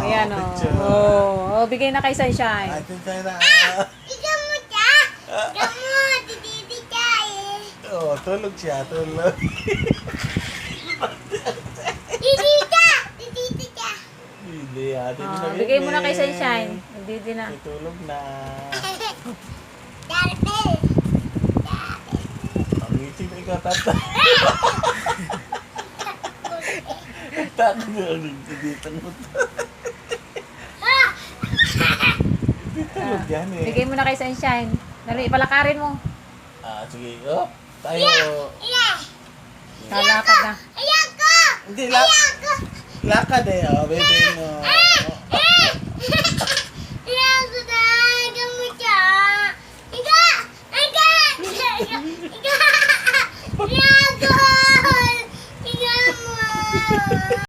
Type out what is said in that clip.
Ayan, picture. oh. Oh, bigay na kay Sunshine. Ay, Sunshine na. Ikaw mo siya. Ikaw mo, tititi siya eh. Oh, tulog siya, tulog. Tititi siya. Hindi, ate. Oh, bigay mo na kay Sunshine. Hindi na. Tulog na. Darbe. Ang ngiti na ikaw, tata. Tata mo, dito mo. Hindi tulog yan eh. Bigay mo na kay Sunshine. Dali, palakarin mo. Ah, sige. Oh, tayo. Yeah. Lalakad na. Ayoko. Hindi, Ayoko. lakad eh. Oh, baby mo.